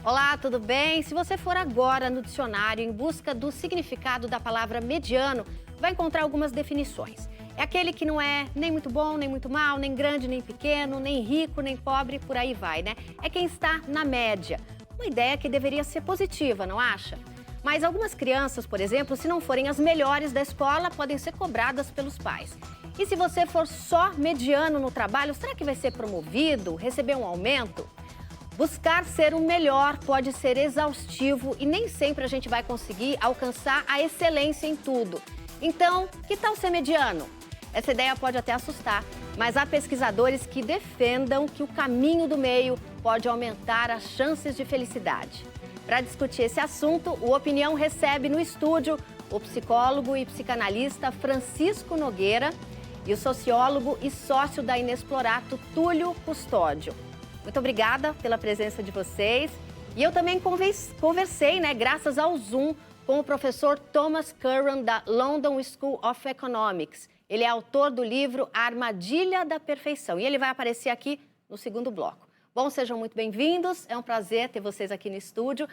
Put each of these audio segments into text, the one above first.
Olá, tudo bem? Se você for agora no dicionário em busca do significado da palavra mediano, vai encontrar algumas definições. É aquele que não é nem muito bom, nem muito mal, nem grande, nem pequeno, nem rico, nem pobre, por aí vai, né? É quem está na média. Uma ideia que deveria ser positiva, não acha? Mas algumas crianças, por exemplo, se não forem as melhores da escola, podem ser cobradas pelos pais. E se você for só mediano no trabalho, será que vai ser promovido, receber um aumento? Buscar ser o melhor pode ser exaustivo e nem sempre a gente vai conseguir alcançar a excelência em tudo. Então, que tal ser mediano? Essa ideia pode até assustar, mas há pesquisadores que defendam que o caminho do meio pode aumentar as chances de felicidade. Para discutir esse assunto, o Opinião recebe no estúdio o psicólogo e psicanalista Francisco Nogueira e o sociólogo e sócio da Inexplorato, Túlio Custódio. Muito obrigada pela presença de vocês. E eu também conversei, graças ao Zoom, com o professor Thomas Curran, da London School of Economics. Ele é autor do livro A Armadilha da Perfeição e ele vai aparecer aqui no segundo bloco. Bom, sejam muito bem-vindos, é um prazer ter vocês aqui no estúdio.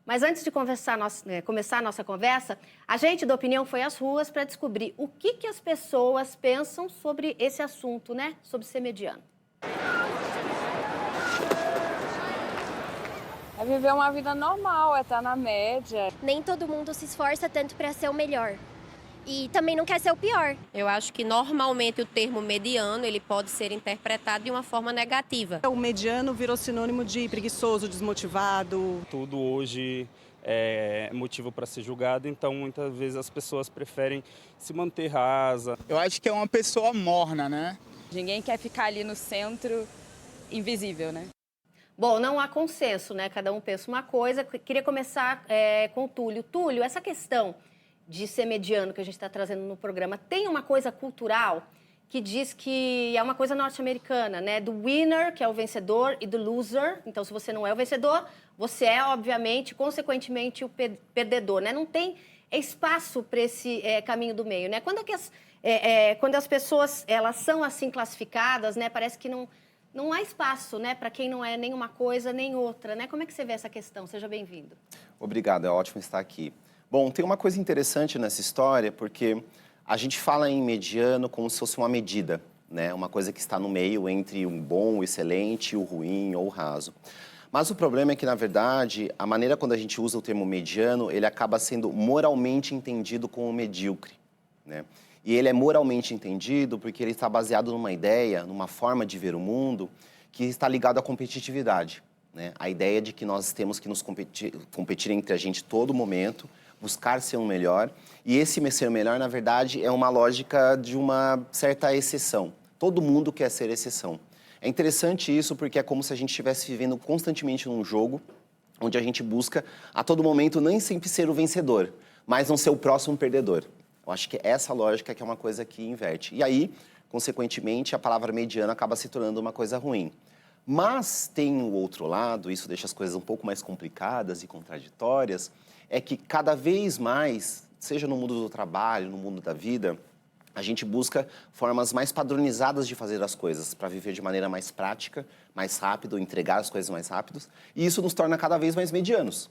Mas antes de começar a nossa conversa, a gente da Opinião foi às ruas para descobrir o que as pessoas pensam sobre esse assunto, sobre ser mediano. É viver uma vida normal, é estar na média. Nem todo mundo se esforça tanto para ser o melhor. E também não quer ser o pior. Eu acho que normalmente o termo mediano ele pode ser interpretado de uma forma negativa. O mediano virou sinônimo de preguiçoso, desmotivado. Tudo hoje é motivo para ser julgado, então muitas vezes as pessoas preferem se manter rasa. Eu acho que é uma pessoa morna, né? Ninguém quer ficar ali no centro invisível, né? Bom, não há consenso, Cada um pensa uma coisa. Queria começar com o Túlio. Túlio, essa questão de ser mediano que a gente está trazendo no programa, tem uma coisa cultural que diz que é uma coisa norte-americana, Do winner, que é o vencedor, e do loser. Então, se você não é o vencedor, você é, obviamente, consequentemente, o perdedor, Não tem espaço para esse caminho do meio, Quando as pessoas elas são assim classificadas, parece que não há espaço, para quem não é nem uma coisa nem outra, Como é que você vê essa questão? Seja bem-vindo. Obrigado, é ótimo estar aqui. Bom, tem uma coisa interessante nessa história, porque a gente fala em mediano como se fosse uma medida, Uma coisa que está no meio entre o bom, o excelente, o ruim ou o raso. Mas o problema é que, na verdade, a maneira quando a gente usa o termo mediano, ele acaba sendo moralmente entendido como medíocre, E ele é moralmente entendido porque ele está baseado numa ideia, numa forma de ver o mundo que está ligado à competitividade, A ideia de que nós temos que nos competir entre a gente todo momento, buscar ser um melhor. E esse ser o melhor, na verdade, é uma lógica de uma certa exceção. Todo mundo quer ser exceção. É interessante isso porque é como se a gente estivesse vivendo constantemente num jogo onde a gente busca, a todo momento, nem sempre ser o vencedor, mas não ser o próximo perdedor. Eu acho que essa lógica que é uma coisa que inverte. E aí, consequentemente, a palavra mediano acaba se tornando uma coisa ruim. Mas tem o outro lado, isso deixa as coisas um pouco mais complicadas e contraditórias, é que cada vez mais, seja no mundo do trabalho, no mundo da vida, a gente busca formas mais padronizadas de fazer as coisas, para viver de maneira mais prática, mais rápido, entregar as coisas mais rápidos. E isso nos torna cada vez mais medianos.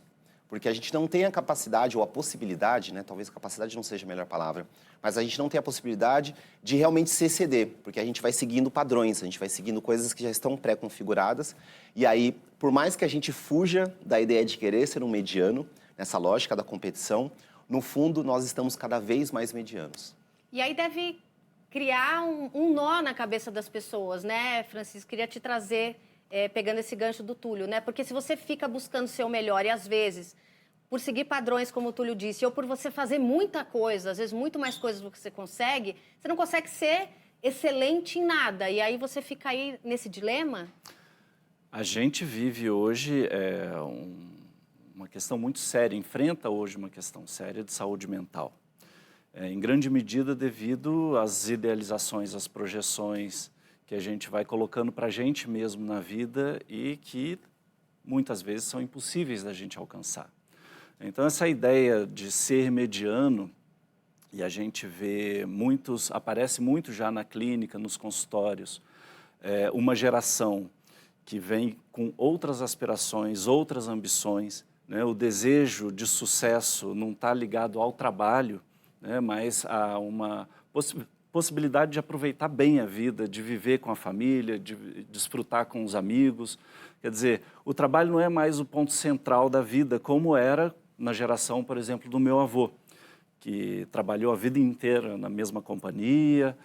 Porque a gente não tem a capacidade ou a possibilidade, talvez capacidade não seja a melhor palavra, mas a gente não tem a possibilidade de realmente se exceder, porque a gente vai seguindo padrões, a gente vai seguindo coisas que já estão pré-configuradas. E aí, por mais que a gente fuja da ideia de querer ser um mediano, nessa lógica da competição, no fundo, nós estamos cada vez mais medianos. E aí deve criar um nó na cabeça das pessoas, Francisco? Queria te trazer, pegando esse gancho do Túlio, Porque se você fica buscando ser o melhor e, às vezes, por seguir padrões, como o Túlio disse, ou por você fazer muita coisa, às vezes muito mais coisas do que você não consegue ser excelente em nada. E aí você fica aí nesse dilema? A gente vive hoje uma questão muito séria, enfrenta hoje uma questão séria de saúde mental. Em grande medida devido às idealizações, às projeções que a gente vai colocando para a gente mesmo na vida e que muitas vezes são impossíveis da gente alcançar. Então essa ideia de ser mediano, e a gente vê aparece muito já na clínica, nos consultórios, uma geração que vem com outras aspirações, outras ambições, né? O desejo de sucesso não está ligado ao trabalho, né? Mas a uma possibilidade de aproveitar bem a vida, de viver com a família, de desfrutar com os amigos. Quer dizer, o trabalho não é mais o ponto central da vida, como era na geração, por exemplo, do meu avô, que trabalhou a vida inteira na mesma companhia.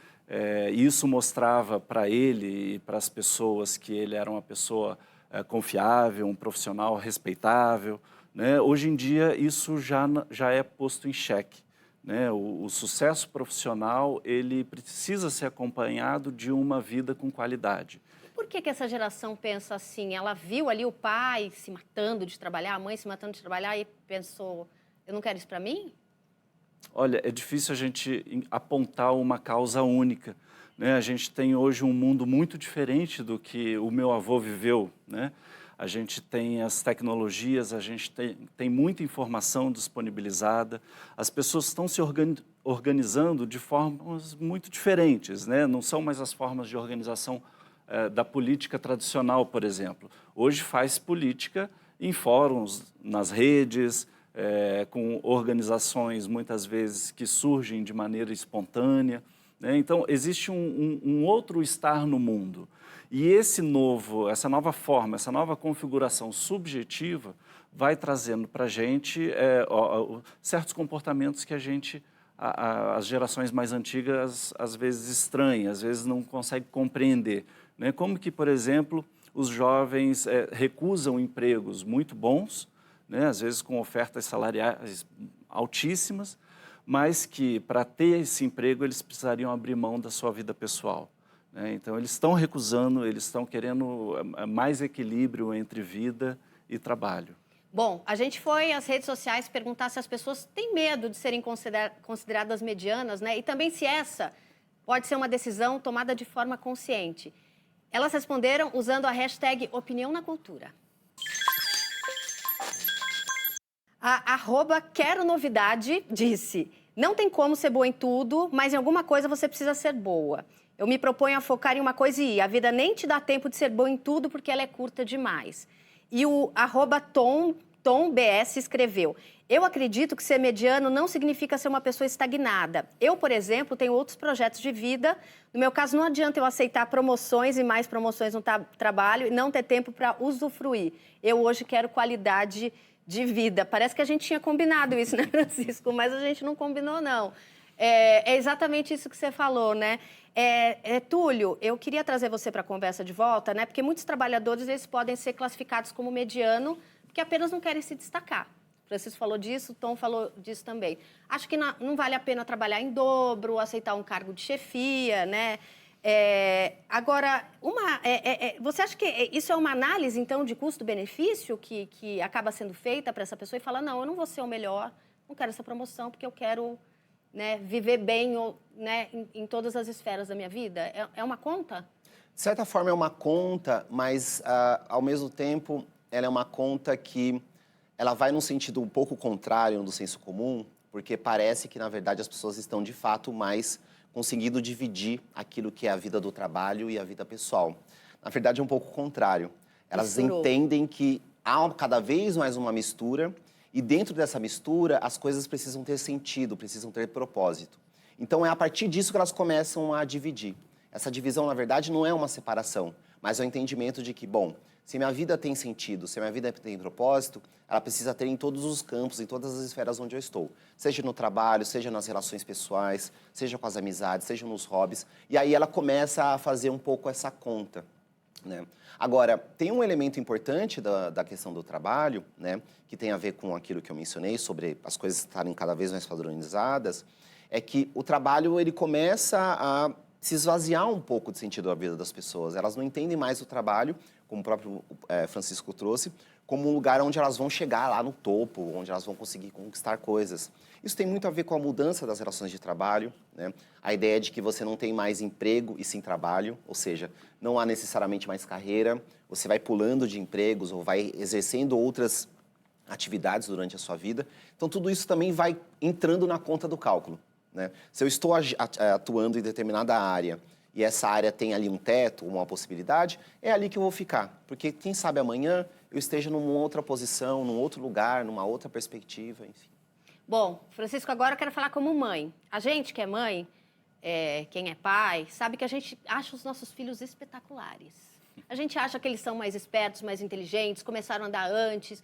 Isso mostrava para ele e para as pessoas que ele era uma pessoa confiável, um profissional respeitável, né? Hoje em dia, isso já é posto em xeque, né? O sucesso profissional, ele precisa ser acompanhado de uma vida com qualidade. Por que essa geração pensa assim? Ela viu ali o pai se matando de trabalhar, a mãe se matando de trabalhar e pensou, eu não quero isso para mim? Olha, é difícil a gente apontar uma causa única, né? A gente tem hoje um mundo muito diferente do que o meu avô viveu, né? A gente tem as tecnologias, a gente tem muita informação disponibilizada, as pessoas estão se organizando de formas muito diferentes, né? Não são mais as formas de organização da política tradicional, por exemplo. Hoje faz política em fóruns, nas redes, com organizações, muitas vezes, que surgem de maneira espontânea, né? Então, existe um outro estar no mundo. E essa nova forma, essa nova configuração subjetiva vai trazendo para a gente certos comportamentos que as gerações mais antigas, às vezes, estranham, às vezes não conseguem compreender, né? Como que, por exemplo, os jovens recusam empregos muito bons, né? Às vezes com ofertas salariais altíssimas, mas que, para ter esse emprego, eles precisariam abrir mão da sua vida pessoal, né? Então, eles estão recusando, eles estão querendo mais equilíbrio entre vida e trabalho. Bom, a gente foi às redes sociais perguntar se as pessoas têm medo de serem consideradas medianas, né? E também se essa pode ser uma decisão tomada de forma consciente. Elas responderam usando a hashtag Opinião na Cultura. A @Quero Novidade disse: não tem como ser boa em tudo, mas em alguma coisa você precisa ser boa. Eu me proponho a focar em uma coisa e ir. A vida nem te dá tempo de ser boa em tudo porque ela é curta demais. E o @TomBS escreveu: eu acredito que ser mediano não significa ser uma pessoa estagnada. Eu, por exemplo, tenho outros projetos de vida. No meu caso, não adianta eu aceitar promoções e mais promoções no trabalho e não ter tempo para usufruir. Eu hoje quero qualidade de vida. Parece que a gente tinha combinado isso, né, Francisco? Mas a gente não combinou, não. É exatamente isso que você falou, né? Túlio, eu queria trazer você para a conversa de volta, né? Porque muitos trabalhadores, eles podem ser classificados como mediano, porque apenas não querem se destacar. O Francisco falou disso, o Tom falou disso também. Acho que não vale a pena trabalhar em dobro, aceitar um cargo de chefia, né? Agora, você acha que isso é uma análise, então, de custo-benefício que acaba sendo feita para essa pessoa e fala, não, eu não vou ser o melhor, não quero essa promoção porque eu quero, né, viver bem, né, em todas as esferas da minha vida? É uma conta? De certa forma é uma conta, mas, ao mesmo tempo, ela é uma conta que ela vai num sentido um pouco contrário do senso comum, porque parece que, na verdade, as pessoas estão, de fato, mais conseguindo dividir aquilo que é a vida do trabalho e a vida pessoal. Na verdade, é um pouco contrário. Elas entendem que há cada vez mais uma mistura e dentro dessa mistura as coisas precisam ter sentido, precisam ter propósito. Então, é a partir disso que elas começam a dividir. Essa divisão, na verdade, não é uma separação, mas é o entendimento de que, bom, se minha vida tem sentido, se minha vida tem propósito, ela precisa ter em todos os campos, em todas as esferas onde eu estou. Seja no trabalho, seja nas relações pessoais, seja com as amizades, seja nos hobbies. E aí ela começa a fazer um pouco essa conta, né? Agora, tem um elemento importante da questão do trabalho, né, que tem a ver com aquilo que eu mencionei, sobre as coisas estarem cada vez mais padronizadas, é que o trabalho ele começa a se esvaziar um pouco de sentido da vida das pessoas. Elas não entendem mais o trabalho, como o próprio Francisco trouxe, como um lugar onde elas vão chegar lá no topo, onde elas vão conseguir conquistar coisas. Isso tem muito a ver com a mudança das relações de trabalho, né? A ideia de que você não tem mais emprego e sim trabalho, ou seja, não há necessariamente mais carreira, você vai pulando de empregos ou vai exercendo outras atividades durante a sua vida. Então, tudo isso também vai entrando na conta do cálculo, né? Se eu estou atuando em determinada área e essa área tem ali um teto, uma possibilidade, é ali que eu vou ficar. Porque quem sabe amanhã eu esteja numa outra posição, num outro lugar, numa outra perspectiva, enfim. Bom, Francisco, agora eu quero falar como mãe. A gente que é mãe, quem é pai, sabe que a gente acha os nossos filhos espetaculares. A gente acha que eles são mais espertos, mais inteligentes, começaram a andar antes.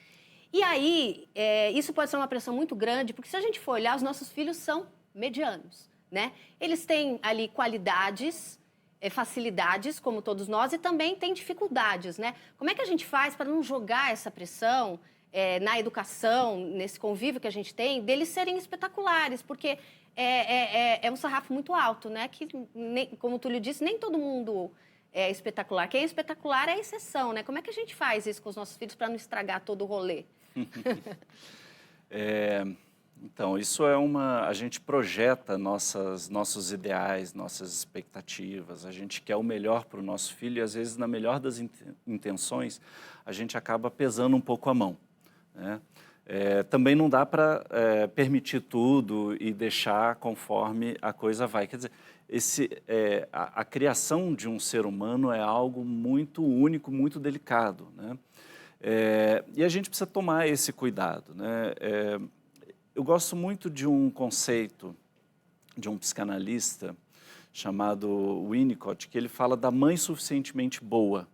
E aí, isso pode ser uma pressão muito grande, porque se a gente for olhar, os nossos filhos são medianos, né? Eles têm ali qualidades, facilidades, como todos nós, e também têm dificuldades, né? Como é que a gente faz para não jogar essa pressão na educação, nesse convívio que a gente tem, deles serem espetaculares? Porque é um sarrafo muito alto, né? Que, como o Túlio disse, nem todo mundo é espetacular. Quem é espetacular é a exceção, né? Como é que a gente faz isso com os nossos filhos para não estragar todo o rolê? Então, isso a gente projeta nossos ideais, nossas expectativas, a gente quer o melhor para o nosso filho e, às vezes, na melhor das intenções, a gente acaba pesando um pouco a mão, né? Também não dá para permitir tudo e deixar conforme a coisa vai. Quer dizer, a criação de um ser humano é algo muito único, muito delicado, né? E a gente precisa tomar esse cuidado, né? Eu gosto muito de um conceito de um psicanalista chamado Winnicott, que ele fala da mãe suficientemente boa.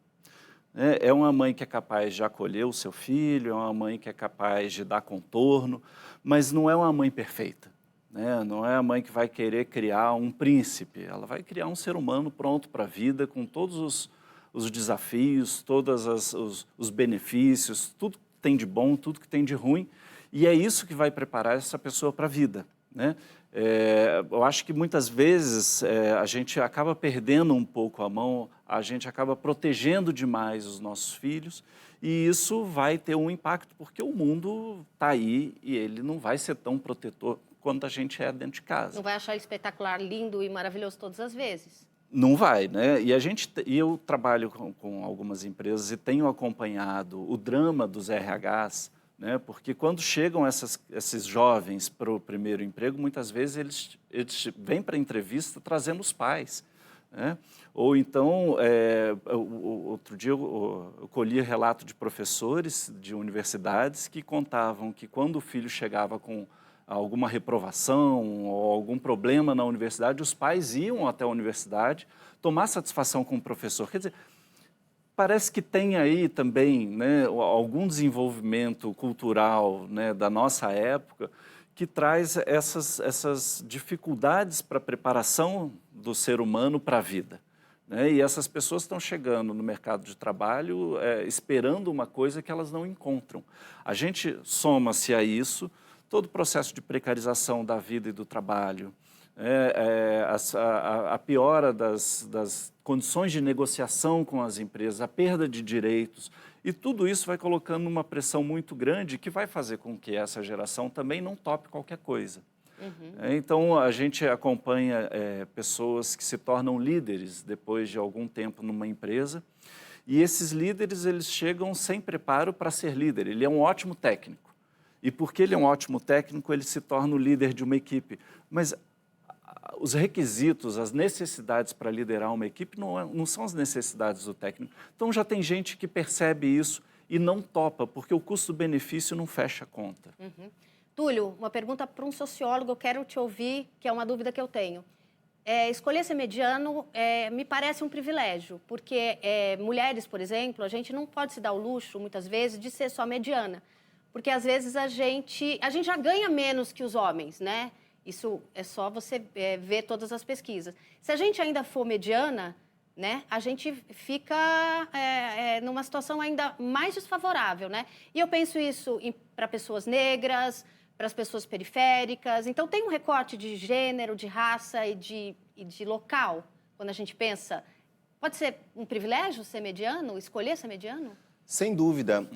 É uma mãe que é capaz de acolher o seu filho, é uma mãe que é capaz de dar contorno, mas não é uma mãe perfeita, né? Não é a mãe que vai querer criar um príncipe, ela vai criar um ser humano pronto para a vida, com todos os desafios, todos os benefícios, tudo que tem de bom, tudo que tem de ruim, e é isso que vai preparar essa pessoa para a vida, né? Eu acho que muitas vezes a gente acaba perdendo um pouco a mão, a gente acaba protegendo demais os nossos filhos e isso vai ter um impacto, porque o mundo está aí e ele não vai ser tão protetor quanto a gente é dentro de casa. Não vai achar espetacular, lindo e maravilhoso todas as vezes. Não vai, né? E eu trabalho com algumas empresas e tenho acompanhado o drama dos RHs, né? Porque quando chegam esses jovens para o primeiro emprego, muitas vezes eles vêm para a entrevista trazendo os pais, né? Ou então, outro dia eu colhi relato de professores de universidades que contavam que quando o filho chegava com alguma reprovação ou algum problema na universidade, os pais iam até a universidade tomar satisfação com o professor. Quer dizer, parece que tem aí também, né, algum desenvolvimento cultural, né, da nossa época que traz essas dificuldades para a preparação do ser humano para a vida, né? E essas pessoas estão chegando no mercado de trabalho esperando uma coisa que elas não encontram. A gente soma-se a isso todo o processo de precarização da vida e do trabalho, a piora das condições de negociação com as empresas, a perda de direitos, e tudo isso vai colocando uma pressão muito grande que vai fazer com que essa geração também não tope qualquer coisa. Uhum. Então, a gente acompanha pessoas que se tornam líderes depois de algum tempo numa empresa, e esses líderes eles chegam sem preparo para ser líder. Ele é um ótimo técnico, e porque ele é um ótimo técnico, ele se torna o líder de uma equipe. Mas os requisitos, as necessidades para liderar uma equipe não são as necessidades do técnico. Então, já tem gente que percebe isso e não topa, porque o custo-benefício não fecha a conta. Uhum. Túlio, uma pergunta para um sociólogo, eu quero te ouvir, que é uma dúvida que eu tenho. Escolher ser mediano me parece um privilégio, porque mulheres, por exemplo, a gente não pode se dar o luxo, muitas vezes, de ser só mediana. Porque, às vezes, a gente já ganha menos que os homens, né? Isso é só você ver todas as pesquisas. Se a gente ainda for mediana, né, a gente fica numa situação ainda mais desfavorável, né? E eu penso isso para pessoas negras, para as pessoas periféricas. Então, tem um recorte de gênero, de raça e de local, quando a gente pensa. Pode ser um privilégio ser mediano, escolher ser mediano? Sem dúvida.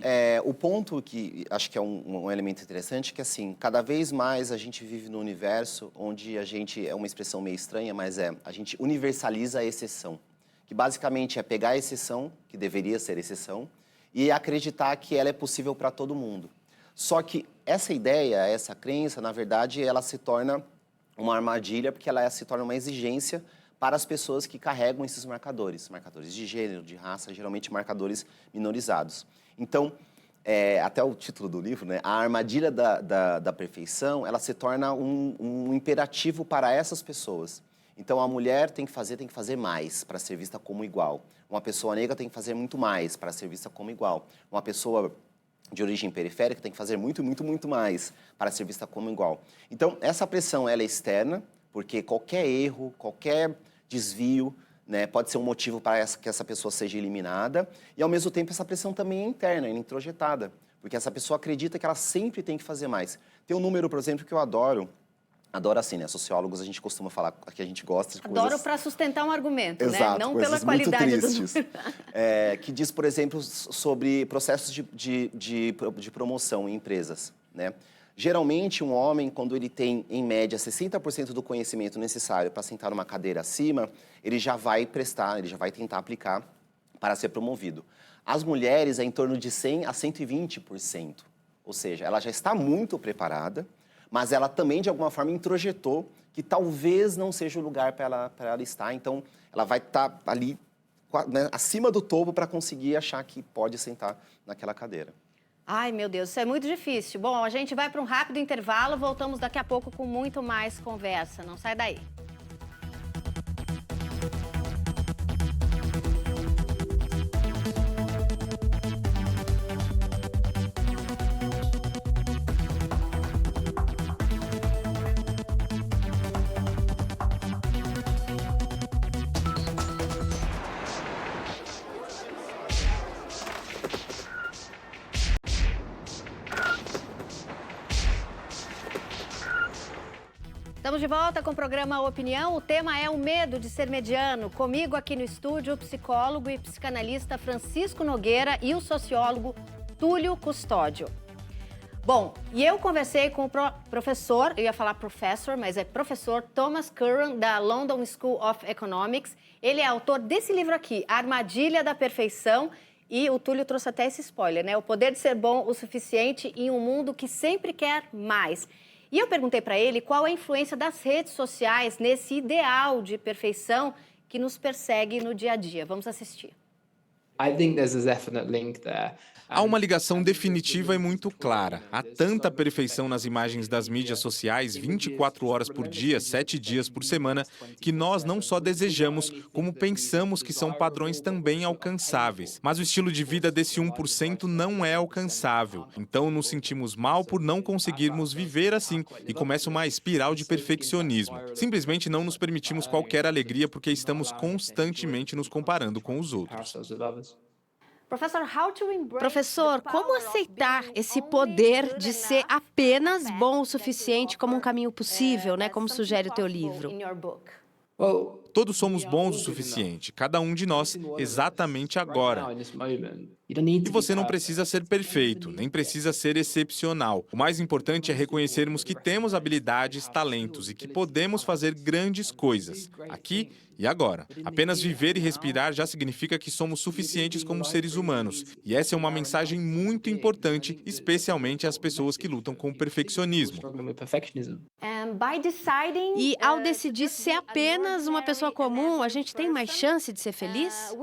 O ponto que acho que é um elemento interessante é que, assim, cada vez mais a gente vive num universo onde a gente, é uma expressão meio estranha, mas a gente universaliza a exceção. Que basicamente é pegar a exceção, que deveria ser exceção, e acreditar que ela é possível para todo mundo. Só que essa ideia, essa crença, na verdade, ela se torna uma armadilha, porque ela se torna uma exigência para as pessoas que carregam esses marcadores de gênero, de raça, geralmente marcadores minorizados. Então, até o título do livro, né, a armadilha da perfeição, ela se torna um imperativo para essas pessoas. Então, a mulher tem que fazer mais para ser vista como igual. Uma pessoa negra tem que fazer muito mais para ser vista como igual. Uma pessoa de origem periférica tem que fazer muito, muito, muito mais para ser vista como igual. Então, essa pressão ela é externa, porque qualquer erro, qualquer desvio, né, pode ser um motivo para que essa pessoa seja eliminada. E, ao mesmo tempo, essa pressão também é interna, é introjetada, porque essa pessoa acredita que ela sempre tem que fazer mais. Tem um número, por exemplo, que eu adoro assim, né? Sociólogos, a gente costuma falar que a gente gosta de coisas... Adoro para sustentar um argumento, Exato, né? Não coisas pela qualidade muito do tristes. Que diz, por exemplo, sobre processos de promoção em empresas, né? Geralmente, um homem, quando ele tem, em média, 60% do conhecimento necessário para sentar numa cadeira acima, ele já vai prestar, ele já vai tentar aplicar para ser promovido. As mulheres é em torno de 100% a 120%. Ou seja, ela já está muito preparada, mas ela também, de alguma forma, introjetou que talvez não seja o lugar para ela estar. Então, ela vai estar ali, né, acima do topo para conseguir achar que pode sentar naquela cadeira. Ai, meu Deus, isso é muito difícil. Bom, a gente vai para um rápido intervalo, voltamos daqui a pouco com muito mais conversa. Não sai daí. Estamos de volta com o programa Opinião. O tema é o medo de ser mediano. Comigo aqui no estúdio, o psicólogo e psicanalista Francisco Nogueira e o sociólogo Túlio Custódio. Bom, e eu conversei com o professor, eu ia falar professor, mas é professor Thomas Curran, da London School of Economics. Ele é autor desse livro aqui, A Armadilha da Perfeição. E o Túlio trouxe até esse spoiler, né? O poder de ser bom o suficiente em um mundo que sempre quer mais. E eu perguntei para ele qual a influência das redes sociais nesse ideal de perfeição que nos persegue no dia a dia. Vamos assistir. Há uma ligação definitiva e muito clara. Há tanta perfeição nas imagens das mídias sociais, 24 horas por dia, 7 dias por semana, que nós não só desejamos, como pensamos que são padrões também alcançáveis. Mas o estilo de vida desse 1% não é alcançável. Então nos sentimos mal por não conseguirmos viver assim e começa uma espiral de perfeccionismo. Simplesmente não nos permitimos qualquer alegria porque estamos constantemente nos comparando com os outros. Professor, como aceitar esse poder de ser apenas bom o suficiente como um caminho possível, né? Como sugere o teu livro? Todos somos bons o suficiente, cada um de nós, exatamente agora. E você não precisa ser perfeito, nem precisa ser excepcional. O mais importante é reconhecermos que temos habilidades, talentos e que podemos fazer grandes coisas, aqui e agora. Apenas viver e respirar já significa que somos suficientes como seres humanos. E essa é uma mensagem muito importante, especialmente às pessoas que lutam com o perfeccionismo. E ao decidir ser apenas uma pessoa comum, a gente tem mais chance de ser feliz?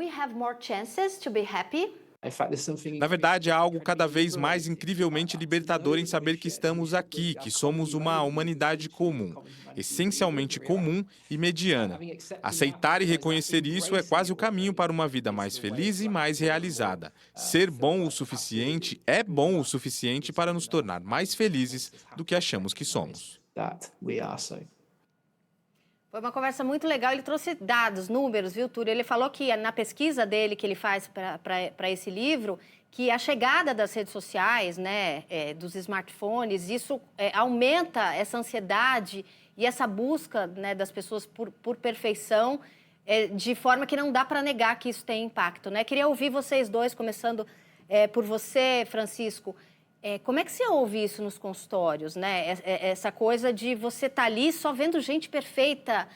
Na verdade, há algo cada vez mais incrivelmente libertador em saber que estamos aqui, que somos uma humanidade comum, essencialmente comum e mediana. Aceitar e reconhecer isso é quase o caminho para uma vida mais feliz e mais realizada. Ser bom o suficiente é bom o suficiente para nos tornar mais felizes do que achamos que somos. Foi uma conversa muito legal, ele trouxe dados, números, viu, Túlio? Ele falou que na pesquisa dele, que ele faz para esse livro, que a chegada das redes sociais, né, dos smartphones, isso aumenta essa ansiedade e essa busca, né, das pessoas por perfeição, de forma que não dá para negar que isso tem impacto, né? Queria ouvir vocês dois, começando por você, Francisco. Como é que você ouve isso nos consultórios, né? Essa coisa de você estar ali só vendo gente perfeita,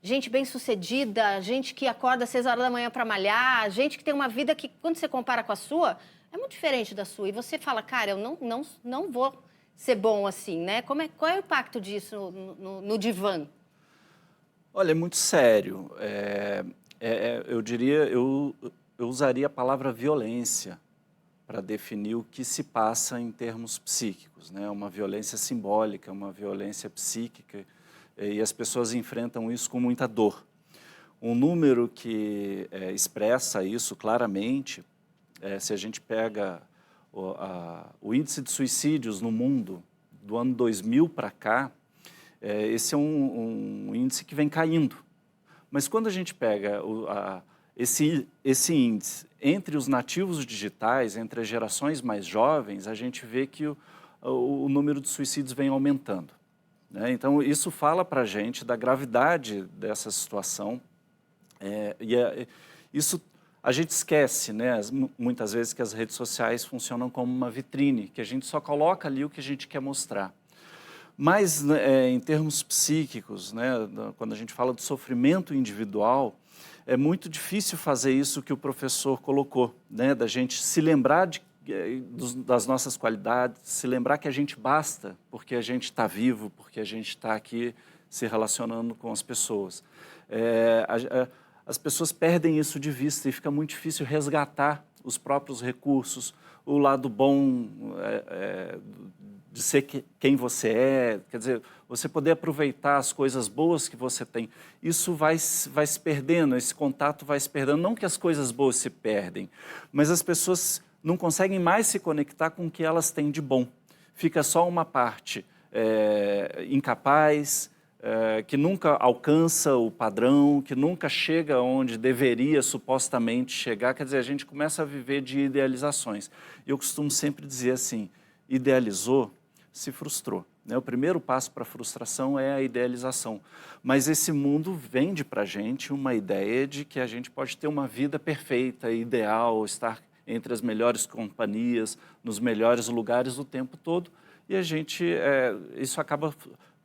gente bem-sucedida, gente que acorda às 6 horas da manhã para malhar, gente que tem uma vida que, quando você compara com a sua, é muito diferente da sua. E você fala, cara, eu não vou ser bom assim, né? Qual é o impacto disso no divã? Olha, é muito sério. Eu diria, eu usaria a palavra violência para definir o que se passa em termos psíquicos, né? Uma violência simbólica, uma violência psíquica, e as pessoas enfrentam isso com muita dor. Um número que expressa isso claramente, se a gente pega o índice de suicídios no mundo do ano 2000 para cá, esse é um índice que vem caindo. Mas quando a gente pega esse índice entre os nativos digitais, entre as gerações mais jovens, a gente vê que o número de suicídios vem aumentando, né? Então, isso fala para a gente da gravidade dessa situação. Isso a gente esquece, né, muitas vezes, que as redes sociais funcionam como uma vitrine, que a gente só coloca ali o que a gente quer mostrar. Mas, em termos psíquicos, né, quando a gente fala do sofrimento individual, é muito difícil fazer isso que o professor colocou, né, da gente se lembrar das nossas qualidades, se lembrar que a gente basta porque a gente está vivo, porque a gente está aqui se relacionando com as pessoas. As pessoas perdem isso de vista e fica muito difícil resgatar os próprios recursos, o lado bom de ser quem você é, quer dizer, você poder aproveitar as coisas boas que você tem. Isso vai se perdendo, esse contato vai se perdendo. Não que as coisas boas se perdem, mas as pessoas não conseguem mais se conectar com o que elas têm de bom. Fica só uma parte incapaz, que nunca alcança o padrão, que nunca chega onde deveria supostamente chegar. Quer dizer, a gente começa a viver de idealizações. Eu costumo sempre dizer assim, idealizou, se frustrou, né? O primeiro passo para a frustração é a idealização. Mas esse mundo vende para a gente uma ideia de que a gente pode ter uma vida perfeita, ideal, estar entre as melhores companhias, nos melhores lugares o tempo todo. E a gente, isso acaba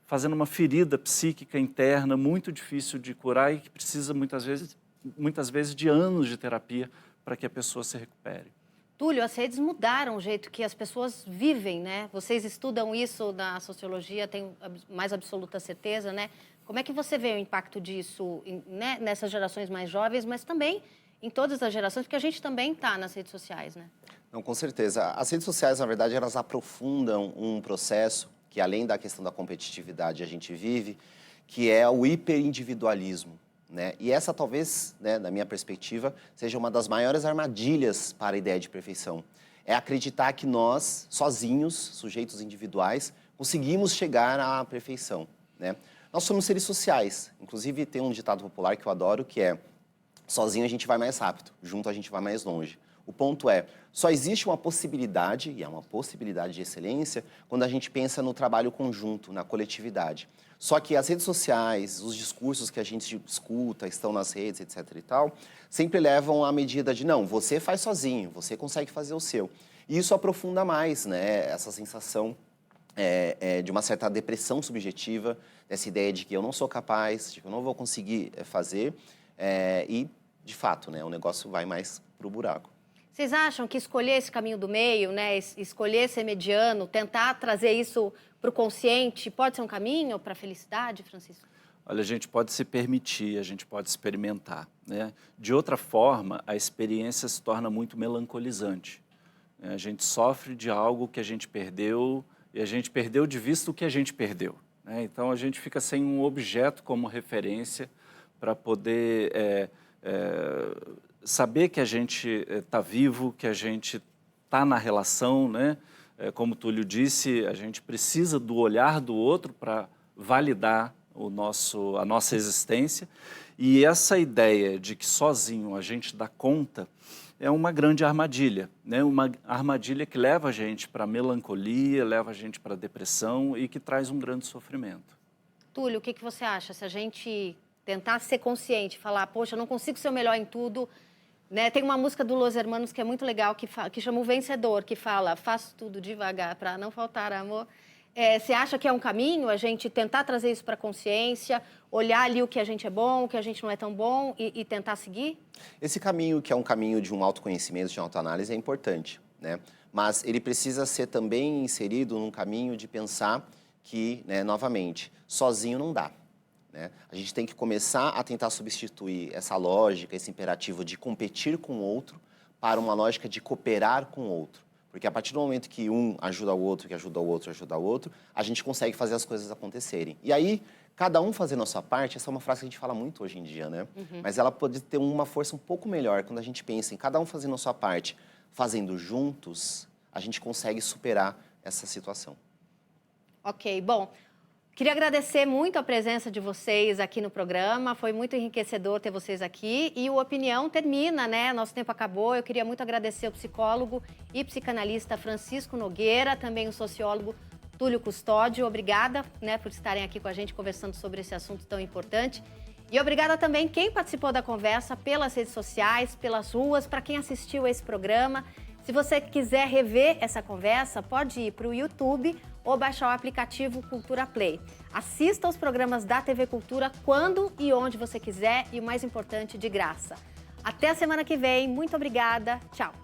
fazendo uma ferida psíquica interna muito difícil de curar e que precisa muitas vezes de anos de terapia para que a pessoa se recupere. Túlio, as redes mudaram o jeito que as pessoas vivem, né? Vocês estudam isso na sociologia, tenho mais absoluta certeza, né? Como é que você vê o impacto disso, né, nessas gerações mais jovens, mas também em todas as gerações, porque a gente também está nas redes sociais, né? Não, com certeza. As redes sociais, na verdade, elas aprofundam um processo que, além da questão da competitividade, a gente vive, que é o hiperindividualismo, né? E essa, talvez, né, na minha perspectiva, seja uma das maiores armadilhas para a ideia de perfeição. É acreditar que nós, sozinhos, sujeitos individuais, conseguimos chegar à perfeição, né? Nós somos seres sociais. Inclusive, tem um ditado popular que eu adoro, que é: sozinho a gente vai mais rápido, junto a gente vai mais longe. O ponto é, só existe uma possibilidade, e é uma possibilidade de excelência, quando a gente pensa no trabalho conjunto, na coletividade. Só que as redes sociais, os discursos que a gente escuta, estão nas redes, etc. e tal, sempre levam à medida de, não, você faz sozinho, você consegue fazer o seu. E isso aprofunda mais, né, essa sensação de uma certa depressão subjetiva, dessa ideia de que eu não sou capaz, de que eu não vou conseguir fazer, e, de fato, né, o negócio vai mais para o buraco. Vocês acham que escolher esse caminho do meio, né, escolher ser mediano, tentar trazer isso para o consciente, pode ser um caminho para a felicidade, Francisco? Olha, a gente pode se permitir, a gente pode experimentar, né? De outra forma, a experiência se torna muito melancolizante, né? A gente sofre de algo que a gente perdeu e a gente perdeu de vista o que a gente perdeu, né? Então, a gente fica sem um objeto como referência para poder saber que a gente está vivo, que a gente está na relação, né? Como o Túlio disse, a gente precisa do olhar do outro para validar a nossa existência. E essa ideia de que sozinho a gente dá conta é uma grande armadilha, né? Uma armadilha que leva a gente para a melancolia, leva a gente para a depressão e que traz um grande sofrimento. Túlio, o que você acha? Se a gente tentar ser consciente, falar, poxa, eu não consigo ser o melhor em tudo, né? Tem uma música do Los Hermanos que é muito legal, que chama O Vencedor, que fala, faço tudo devagar para não faltar amor. Você acha que é um caminho a gente tentar trazer isso para a consciência, olhar ali o que a gente é bom, o que a gente não é tão bom e tentar seguir? Esse caminho, que é um caminho de um autoconhecimento, de autoanálise, é importante, né? Mas ele precisa ser também inserido num caminho de pensar que, né, novamente, sozinho não dá, né? A gente tem que começar a tentar substituir essa lógica, esse imperativo de competir com o outro, para uma lógica de cooperar com o outro. Porque a partir do momento que um ajuda o outro, que ajuda o outro, ajuda o outro, a gente consegue fazer as coisas acontecerem. E aí, cada um fazendo a sua parte, essa é uma frase que a gente fala muito hoje em dia, né? Mas ela pode ter uma força um pouco melhor quando a gente pensa em cada um fazendo a sua parte, fazendo juntos, a gente consegue superar essa situação. Ok, bom, queria agradecer muito a presença de vocês aqui no programa, foi muito enriquecedor ter vocês aqui e o Opinião termina, né? Nosso tempo acabou, eu queria muito agradecer o psicólogo e psicanalista Francisco Nogueira, também o sociólogo Túlio Custódio, obrigada, né, por estarem aqui com a gente conversando sobre esse assunto tão importante. E obrigada também quem participou da conversa pelas redes sociais, pelas ruas, para quem assistiu a esse programa. Se você quiser rever essa conversa, pode ir para o YouTube ou baixar o aplicativo Cultura Play. Assista aos programas da TV Cultura quando e onde você quiser e, o mais importante, de graça. Até a semana que vem. Muito obrigada. Tchau.